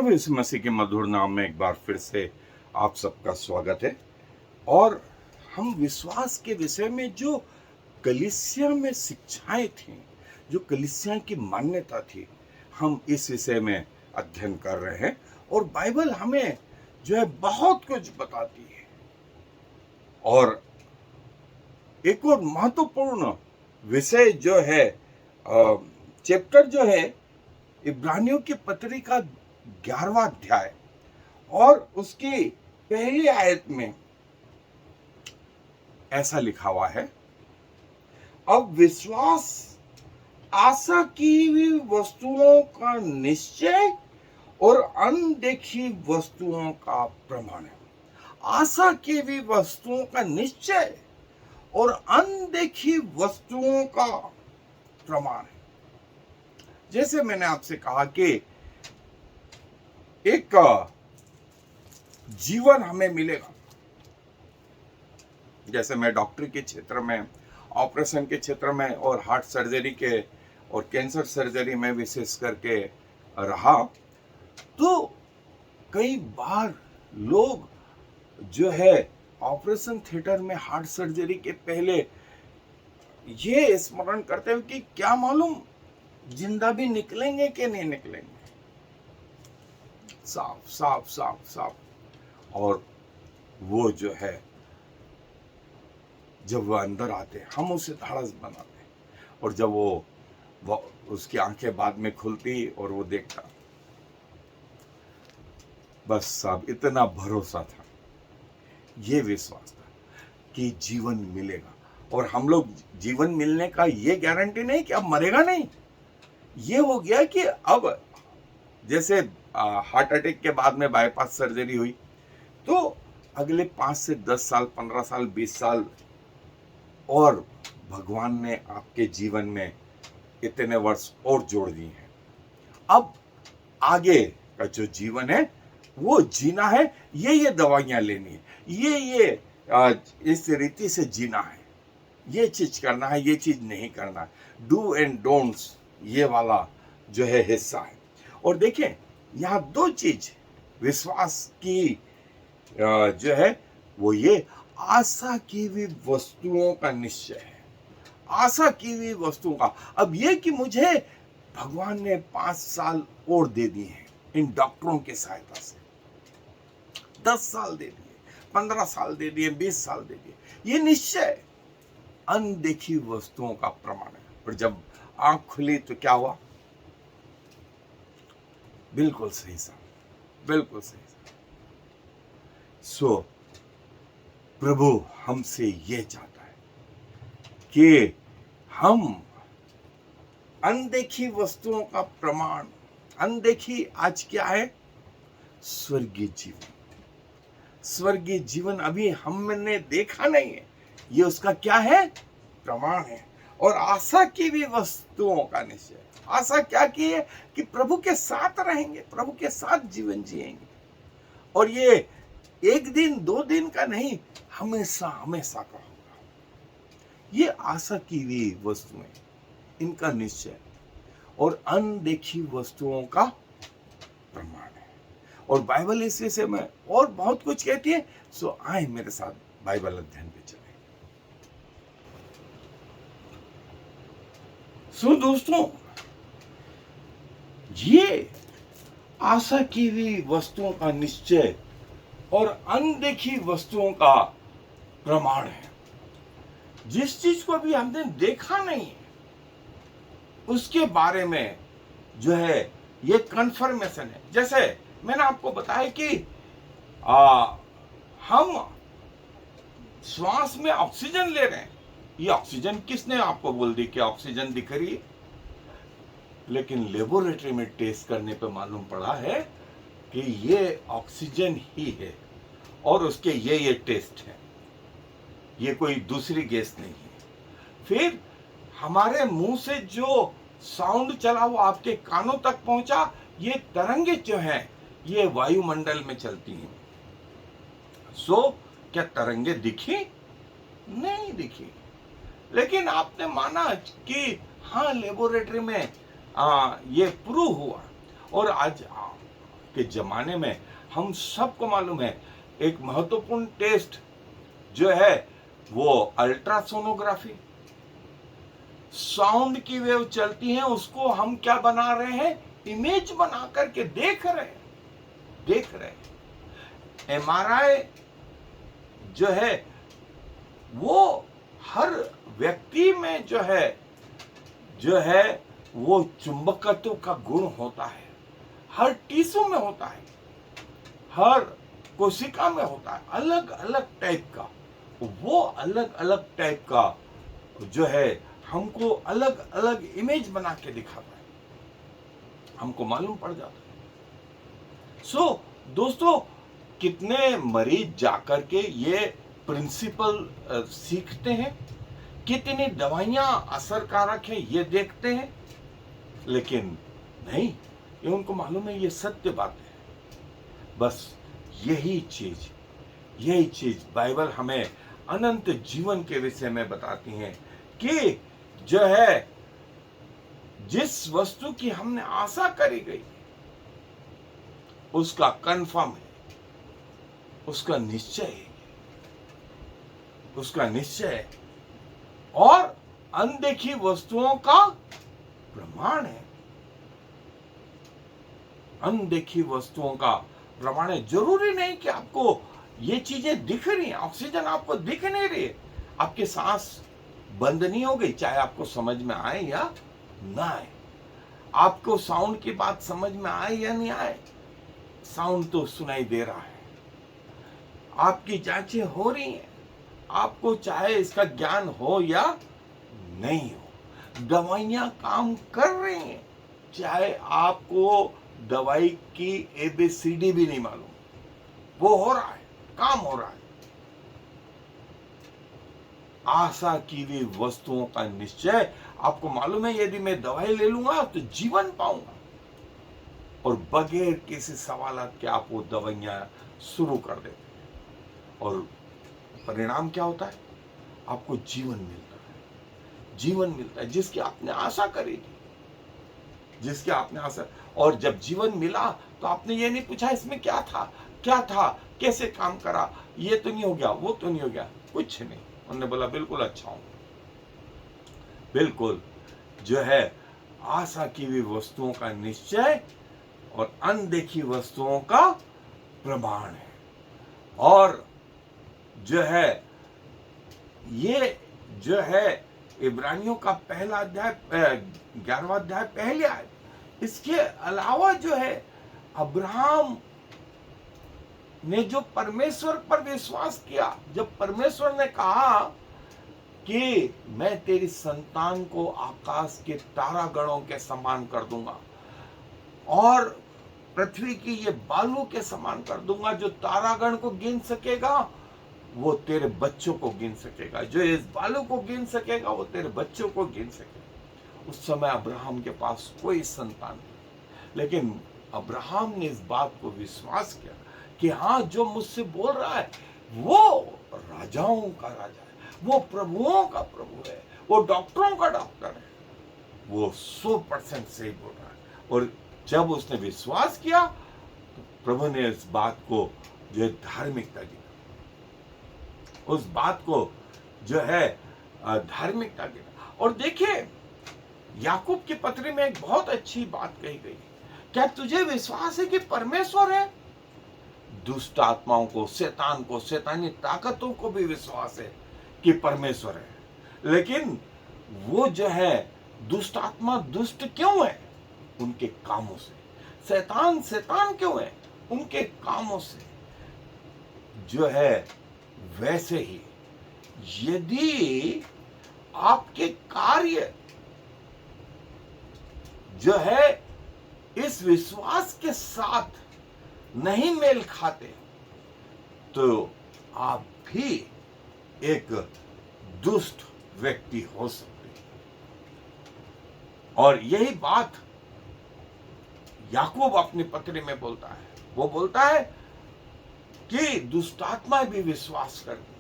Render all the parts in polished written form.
प्रभु यीशु मसीह के मधुर नाम में एक बार फिर से आप सबका स्वागत है। और हम विश्वास के विषय में जो कलीसिया में शिक्षाएं थी, जो कलीसिया की मान्यता थी, हम इस विषय में अध्ययन कर रहे हैं। और बाइबल हमें जो है बहुत कुछ बताती है। और एक और महत्वपूर्ण विषय जो है, चैप्टर जो है इब्रानियों की पत्री का 11वां अध्याय और उसकी पहली आयत में ऐसा लिखा हुआ है, अब विश्वास आशा की हुई वस्तुओं का निश्चय और अनदेखी वस्तुओं का प्रमाण है। आशा की हुई वस्तुओं का निश्चय और अनदेखी वस्तुओं का प्रमाण है। जैसे मैंने आपसे कहा कि एक जीवन हमें मिलेगा। जैसे मैं डॉक्टरी के क्षेत्र में, ऑपरेशन के क्षेत्र में और हार्ट सर्जरी के और कैंसर सर्जरी में विशेष करके रहा, तो कई बार लोग जो है ऑपरेशन थिएटर में हार्ट सर्जरी के पहले ये स्मरण करते हैं कि क्या मालूम जिंदा भी निकलेंगे कि नहीं निकलेंगे। साफ साफ साफ साफ। और वो जो है जब वो अंदर आते हम उसे धाड़स बनाते, और जब वो उसकी आंखें बाद में खुलती और वो देखता, बस साहब इतना भरोसा था, ये विश्वास था कि जीवन मिलेगा। और हम लोग जीवन मिलने का ये गारंटी नहीं कि अब मरेगा नहीं। ये हो गया कि अब जैसे हार्ट अटैक के बाद में बाईपास सर्जरी हुई, तो अगले 5 से 10 साल, 15 साल, 20 साल और भगवान ने आपके जीवन में इतने वर्ष और जोड़ दिए हैं। अब आगे का जो जीवन है वो जीना है, ये दवाइयां लेनी है, ये इस रीति से जीना है, ये चीज करना है, ये चीज नहीं करना है। डू एंड डोंट्स, ये वाला जो है हिस्सा है। और देखें यहाँ 2 चीज विश्वास की जो है वो ये आशा की हुई वस्तुओं का निश्चय है। आशा की हुई वस्तुओं का, अब ये कि मुझे भगवान ने 5 साल और दे दिए हैं इन डॉक्टरों की सहायता से, 10 साल दे दिए, 15 साल दे दिए, 20 साल दे दिए, ये निश्चय अनदेखी वस्तुओं का प्रमाण है। पर जब आंख खुली तो क्या हुआ? बिल्कुल सही साहब, बिल्कुल सही साहब। सो प्रभु हमसे ये चाहता है कि हम अनदेखी वस्तुओं का प्रमाण, अनदेखी आज क्या है? स्वर्गीय जीवन। स्वर्गीय जीवन अभी हमने देखा नहीं है, ये उसका क्या है? प्रमाण है। और आशा की भी वस्तुओं का निश्चय। आशा क्या की है? कि प्रभु के साथ रहेंगे, प्रभु के साथ जीवन जिएंगे। और ये 1 दिन 2 दिन का नहीं, हमेशा हमेशा का होगा। ये आशा की हुई वस्तुएं, इनका निश्चय और अनदेखी वस्तुओं का प्रमाण है। और बाइबल इस विषय में और बहुत कुछ कहती है। सो आए मेरे साथ बाइबल अध्ययन पे चले। सो दोस्तों, ये आशा की हुई वस्तुओं का निश्चय और अनदेखी वस्तुओं का प्रमाण है। जिस चीज को भी हमने देखा नहीं है उसके बारे में जो है ये कंफर्मेशन है। जैसे मैंने आपको बताया कि हम श्वास में ऑक्सीजन ले रहे हैं। ये ऑक्सीजन किसने आपको बोल दी कि ऑक्सीजन दिख रही है? लेकिन लेबोरेटरी में टेस्ट करने पे मालूम पड़ा है कि ये ऑक्सीजन ही है और उसके ये टेस्ट है, ये कोई दूसरी गैस नहीं है। फिर हमारे मुंह से जो साउंड चला वो आपके कानों तक पहुंचा, ये तरंगे जो हैं ये वायुमंडल में चलती हैं। सो क्या तरंगे दिखी? नहीं दिखी, लेकिन आपने माना कि हाँ लेबोरेटरी में ये प्रूव हुआ। और आज के जमाने में हम सबको मालूम है एक महत्वपूर्ण टेस्ट जो है वो अल्ट्रासोनोग्राफी, साउंड की वेव चलती है, उसको हम क्या बना रहे हैं, इमेज बना करके देख रहे हैं। एमआरआई जो है वो हर व्यक्ति में जो है वो चुंबकत्व का गुण होता है, हर टिश्यू में होता है, हर कोशिका में होता है, अलग अलग टाइप का। वो अलग अलग टाइप का जो है हमको अलग अलग इमेज बना के दिखाता है, हमको मालूम पड़ जाता है। सो दोस्तों, कितने मरीज जाकर के ये प्रिंसिपल सीखते हैं, कितनी दवाइयां असरकारक है ये देखते हैं, लेकिन नहीं, ये उनको मालूम है ये सत्य बात है। बस यही चीज बाइबल हमें अनंत जीवन के विषय में बताती है कि जो है जिस वस्तु की हमने आशा करी गई उसका कंफर्म है, उसका निश्चय है और अनदेखी वस्तुओं का प्रमाण है। अनदेखी वस्तुओं का प्रमाण है। जरूरी नहीं कि आपको ये चीजें दिख रही हैं, ऑक्सीजन आपको दिख नहीं रही है, आपकी सांस बंद नहीं हो गई, चाहे आपको समझ में आए या ना आए, आपको साउंड की बात समझ में आए या नहीं आए, साउंड तो सुनाई दे रहा है, आपकी जांचें हो रही हैं, आपको चाहे इसका ज्ञान हो या नहीं हो, दवाइयां काम कर रही हैं, चाहे आपको दवाई की ABCD भी नहीं मालूम, वो हो रहा है, काम हो रहा है। आशा की हुई वस्तुओं का निश्चय, आपको मालूम है यदि मैं दवाई ले लूंगा तो जीवन पाऊंगा, और बगैर किसी सवाल के आप वो दवाइयां शुरू कर देते हैं और परिणाम क्या होता है, आपको जीवन मिलता है जिसकी आपने आशा करी थी, जिसकी आपने आशा। और जब जीवन मिला तो आपने ये नहीं पूछा इसमें क्या था, कैसे काम करा, ये तो नहीं हो गया, वो तो नहीं हो गया, कुछ नहीं। उन्होंने बोला बिल्कुल अच्छा हूं, बिल्कुल जो है आशा की हुई वस्तुओं का निश्चय और अनदेखी वस्तुओं का प्रमाण है। और जो है ये जो है इब्रानियों का पहला अध्याय 11वां अध्याय पहले आए। इसके अलावा जो है अब्राहम ने जो परमेश्वर पर विश्वास किया, जब परमेश्वर ने कहा कि मैं तेरी संतान को आकाश के तारागणों के समान कर दूंगा और पृथ्वी की ये बालू के समान कर दूंगा, जो तारागण को गिन सकेगा वो तेरे बच्चों को गिन सकेगा, जो इस बालू को गिन सकेगा वो तेरे बच्चों को गिन सकेगा। उस समय अब्राहम के पास कोई संतान नहीं, लेकिन अब्राहम ने इस बात को विश्वास किया कि हाँ, जो मुझसे बोल रहा है वो राजाओं का राजा है, वो प्रभुओं का प्रभु है, वो डॉक्टरों का डॉक्टर है, वो 100% सही बोल रहा है। और जब उसने विश्वास किया तो प्रभु ने इस बात को जो है धार्मिकता दी, उस बात को जो है धार्मिकता दी। और देखिए याकूब की पत्री में एक बहुत अच्छी बात कही गई, क्या तुझे विश्वास है कि परमेश्वर है? दुष्ट आत्माओं को, शैतान को, शैतानी ताकतों को भी विश्वास है कि परमेश्वर है, लेकिन वो जो है दुष्ट आत्मा दुष्ट क्यों है? उनके कामों से। शैतान क्यों है? उनके कामों से। जो है वैसे ही यदि आपके कार्य जो है इस विश्वास के साथ नहीं मेल खाते तो आप भी एक दुष्ट व्यक्ति हो सकते हैं। और यही बात याकूब अपनी पत्री में बोलता है। वो बोलता है कि दुष्टात्मा भी विश्वास करती है।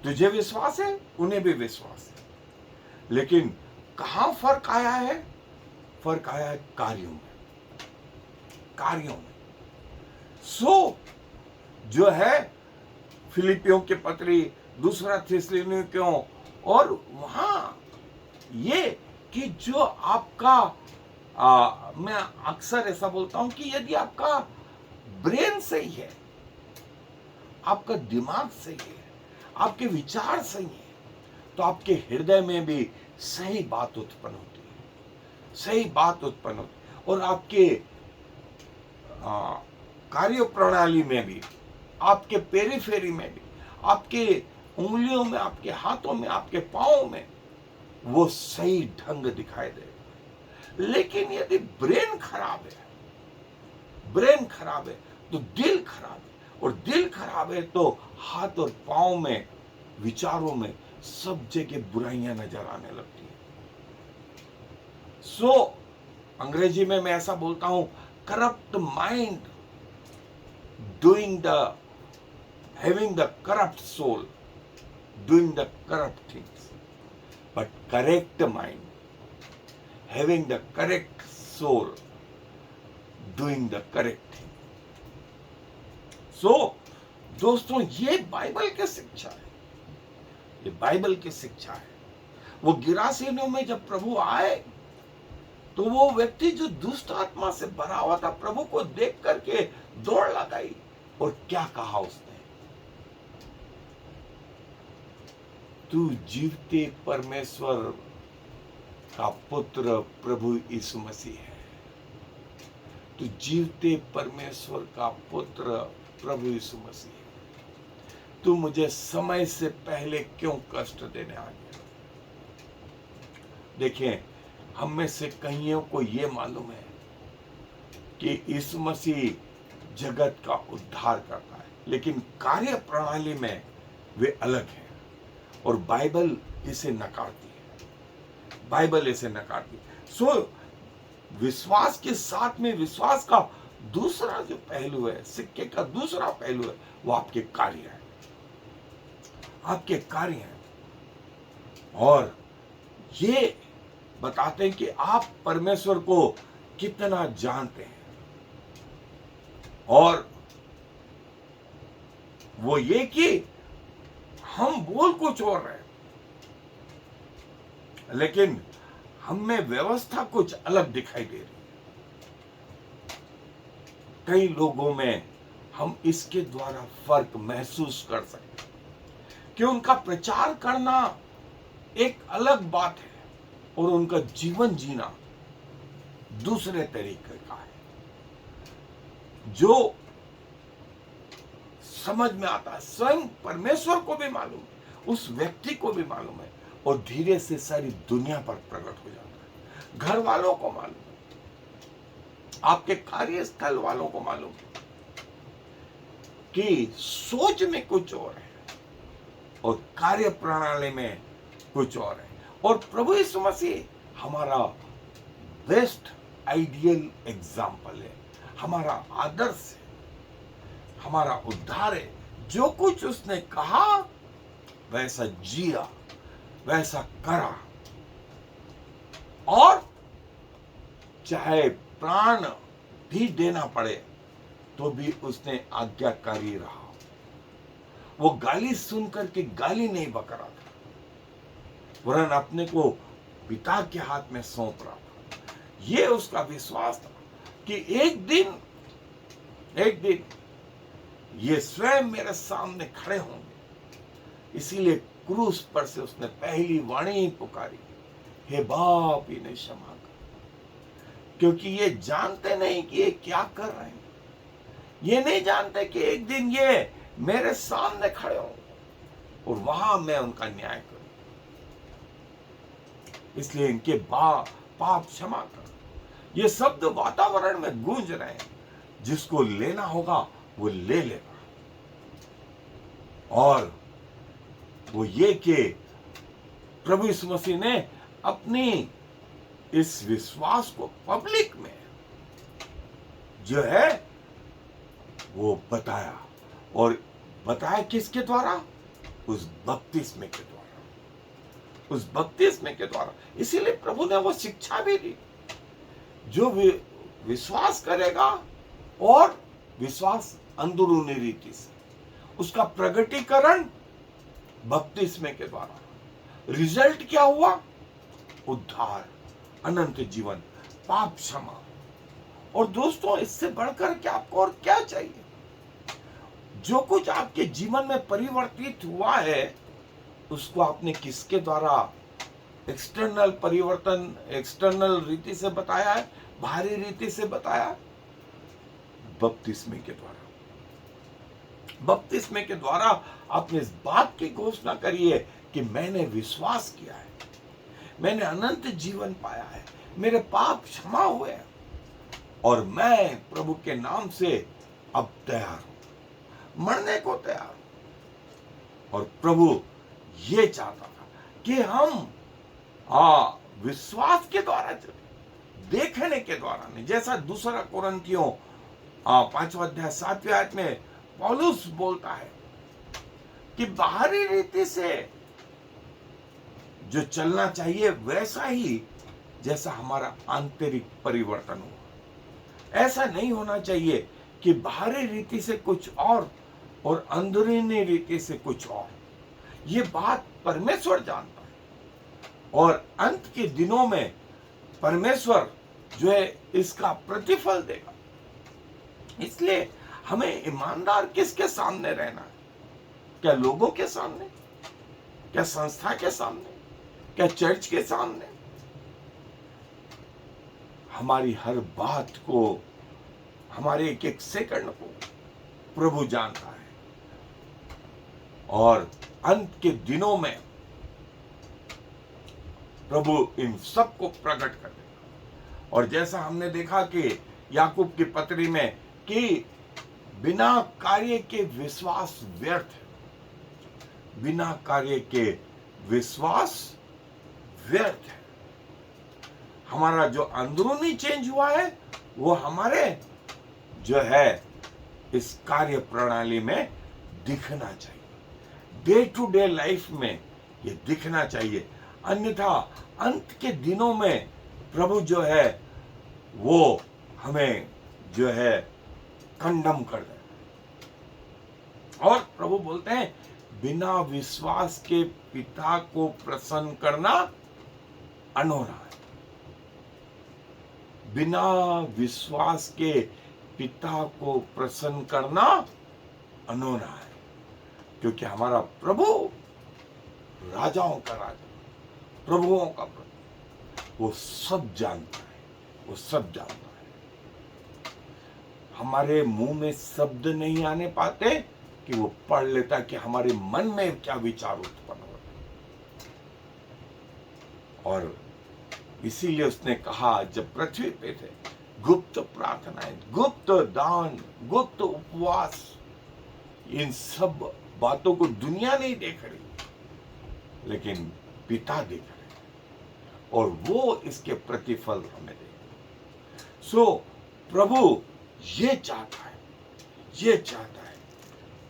तुझे विश्वास है, उन्हें भी विश्वास है, लेकिन कहां फर्क आया है? फर्क आया है कार्यों में। कार्यों में। सो जो है फिलिपियों के पत्री, दूसरा थिस्सलुनीकियों, और वहां ये कि जो आपका मैं अक्सर ऐसा बोलता हूं कि यदि आपका ब्रेन सही है, आपका दिमाग सही है, आपके विचार सही है, तो आपके हृदय में भी सही बात उत्पन्न होती है, सही बात उत्पन्न होती है, और आपके कार्य प्रणाली में भी, आपके पेरीफेरी में भी, आपके उंगलियों में, आपके हाथों में, आपके पांवों में वो सही ढंग दिखाई देगा। लेकिन यदि ब्रेन खराब है, ब्रेन खराब है तो दिल खराब है, और दिल खराब है तो हाथ और पांव में, विचारों में सब जगह बुराइयां नजर आने लगती है। सो अंग्रेजी में मैं ऐसा बोलता हूं, corrupt mind doing the having the corrupt soul, doing the corrupt things, but correct mind, having the correct soul, doing the correct thing. So, दोस्तों, ये बाइबल की शिक्षा है, ये बाइबल की शिक्षा है। वो गिरासेनों में जब प्रभु आए तो वो व्यक्ति जो दुष्ट आत्मा से भरा हुआ था, प्रभु को देख करके दौड़ लगाई, और क्या कहा उसने, तू जीवते परमेश्वर का पुत्र प्रभु यीशु मसीह है। तू जीवते परमेश्वर का पुत्र प्रभु यीशु मसीह है। तू मुझे समय से पहले क्यों कष्ट देने आ गया। देखिए, हम में से कईयों को ये मालूम है कि यीशु मसीह जगत का उद्धार करता है, लेकिन कार्य प्रणाली में वे अलग हैं, और बाइबल इसे नकारती है, बाइबल इसे नकारती है। सो विश्वास के साथ में विश्वास का दूसरा जो पहलू है, सिक्के का दूसरा पहलू है, वो आपके कार्य है, आपके कार्य हैं, और ये बताते हैं कि आप परमेश्वर को कितना जानते हैं। और वो ये कि हम बोल कुछ और रहे, लेकिन हम में व्यवस्था कुछ अलग दिखाई दे रही है। कई लोगों में हम इसके द्वारा फर्क महसूस कर सकते हैं कि उनका प्रचार करना एक अलग बात है, और उनका जीवन जीना दूसरे तरीके का है, जो समझ में आता है। स्वयं परमेश्वर को भी मालूम है, उस व्यक्ति को भी मालूम है, और धीरे से सारी दुनिया पर प्रकट हो जाता है। घर वालों को मालूम है, आपके कार्यस्थल वालों को मालूम है कि सोच में कुछ और है और कार्य प्रणाली में कुछ और है। और प्रभु यीशु मसीह हमारा बेस्ट आइडियल एग्जाम्पल है, हमारा आदर्श है, हमारा उद्धार है। जो कुछ उसने कहा वैसा जिया, वैसा करा, और चाहे प्राण भी देना पड़े तो भी उसने आज्ञाकारी रहा। वो गाली सुनकर के गाली नहीं बकरा था, वरन अपने को पिता के हाथ में सौंप रहा था। ये उसका विश्वास था कि एक दिन ये स्वयं मेरे सामने खड़े होंगे। इसीलिए क्रूस पर से उसने पहली वाणी पुकारी, हे बाप इन्हें क्षमा कर, क्योंकि ये जानते नहीं कि ये क्या कर रहे हैं। ये नहीं जानते कि एक दिन ये मेरे सामने खड़े होंगे और वहां मैं उनका न्याय करूं। इसलिए इनके पाप क्षमा कर। ये शब्द वातावरण में गूंज रहे हैं, जिसको लेना होगा वो ले लेगा। और वो ये कि प्रभु यीशु मसीह ने अपनी इस विश्वास को पब्लिक में जो है वो बताया, और बताया किसके द्वारा? उस बपतिस्मे के द्वारा, उस बपतिस्मे के द्वारा। इसीलिए प्रभु ने वो शिक्षा भी दी, जो विश्वास करेगा और विश्वास अंदरूनी रीति से, उसका प्रगटीकरण बपतिस्मे के द्वारा। रिजल्ट क्या हुआ? उद्धार, अनंत जीवन, पाप क्षमा। और दोस्तों, इससे बढ़कर के आपको और क्या चाहिए? जो कुछ आपके जीवन में परिवर्तित हुआ है, उसको आपने किसके द्वारा एक्सटर्नल परिवर्तन, एक्सटर्नल रीति से बताया है, बाहरी रीति से बताया? बपतिस्मे के द्वारा। बपतिस्मे के द्वारा आपने इस बात की घोषणा करी है कि मैंने विश्वास किया है, मैंने अनंत जीवन पाया है, मेरे पाप क्षमा हुए हैं और मैं प्रभु के नाम से अब तैयार हूं, मरने को तैयार हूं। और प्रभु ये चाहता था कि हम विश्वास के द्वारा चले, देखने के द्वारा नहीं। जैसा दूसरा कुरिन्थियों 5वां अध्याय 7वें आयत में पौलुस बोलता है कि बाहरी रीति से जो चलना चाहिए वैसा ही जैसा हमारा आंतरिक परिवर्तन हुआ। ऐसा नहीं होना चाहिए कि बाहरी रीति से कुछ और अंदरूनी रीति से कुछ और। ये बात परमेश्वर जानता है और अंत के दिनों में परमेश्वर जो है इसका प्रतिफल देगा। इसलिए हमें ईमानदार किसके सामने रहना है? क्या लोगों के सामने? क्या संस्था के सामने? क्या चर्च के सामने? हमारी हर बात को, हमारे एक एक सेकंड को प्रभु जानता है और अंत के दिनों में प्रभु इन सबको प्रकट कर देगा। और जैसा हमने देखा कि याकूब की पत्री में कि बिना कार्य के विश्वास व्यर्थ है, बिना कार्य के विश्वास व्यर्थ है। हमारा जो अंदरूनी चेंज हुआ है वो हमारे जो है इस कार्य प्रणाली में दिखना चाहिए, डे टू डे लाइफ में ये दिखना चाहिए। अन्यथा अंत के दिनों में प्रभु जो है वो हमें जो है कंडम कर दे। और प्रभु बोलते हैं बिना विश्वास के पिता को प्रसन्न करना अनोना है। बिना विश्वास के पिता को प्रसन्न करना अनोना है, क्योंकि हमारा प्रभु राजाओं का राजा, प्रभुओं का प्रभु, वो सब जानता है, वो सब जानता है। हमारे मुंह में शब्द नहीं आने पाते कि वो पढ़ लेता कि हमारे मन में क्या विचार उत्पन्न होते। और इसीलिए उसने कहा जब पृथ्वी पे थे, गुप्त प्रार्थनाएं, गुप्त दान, गुप्त उपवास, इन सब बातों को दुनिया नहीं देख रही, लेकिन पिता देख रहे और वो इसके प्रतिफल हमें देगा। सो प्रभु ये चाहता है, ये चाहता है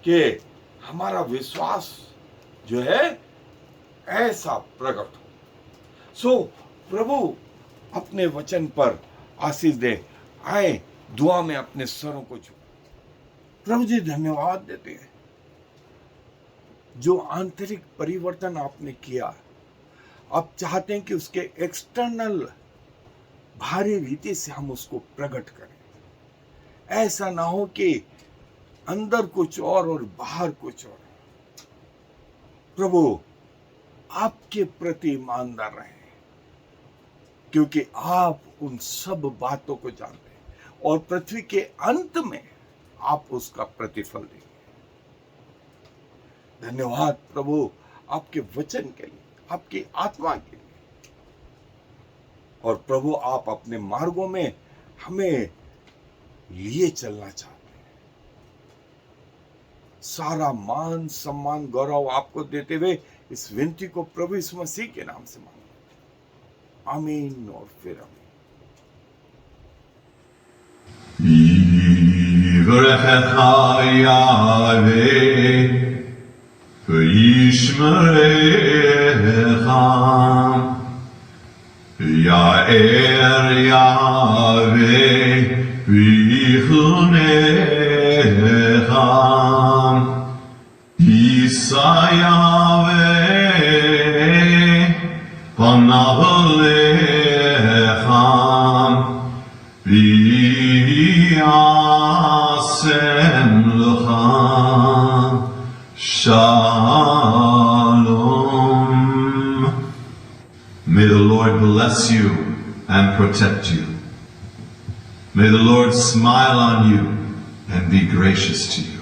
कि हमारा विश्वास जो है ऐसा प्रकट हो। सो प्रभु अपने वचन पर आशीष दे। आए दुआ में अपने स्वरों को छू। प्रभु जी धन्यवाद देते हैं जो आंतरिक परिवर्तन आपने किया, आप चाहते हैं कि उसके एक्सटर्नल भारी रीति से हम उसको प्रकट करें। ऐसा ना हो कि अंदर कुछ और बाहर कुछ और। प्रभु आपके प्रति ईमानदार रहें, क्योंकि आप उन सब बातों को जानते हैं और पृथ्वी के अंत में आप उसका प्रतिफल देंगे। धन्यवाद प्रभु आपके वचन के लिए, आपकी आत्मा के लिए। और प्रभु आप अपने मार्गों में हमें लिए चलना चाहते हैं। सारा मान सम्मान गौरव आपको देते हुए इस विनती को प्रभु यीशु मसीह के नाम से मांगते, आमीन और फिर आमीन। Ya'er Yahweh Yichunecha Yisayave Panav Alecha V'yasem Lecha Shalom. May the Lord bless you and protect you. May the Lord smile on you and be gracious to you.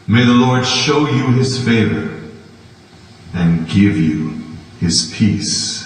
May the Lord show you his favor and give you his peace.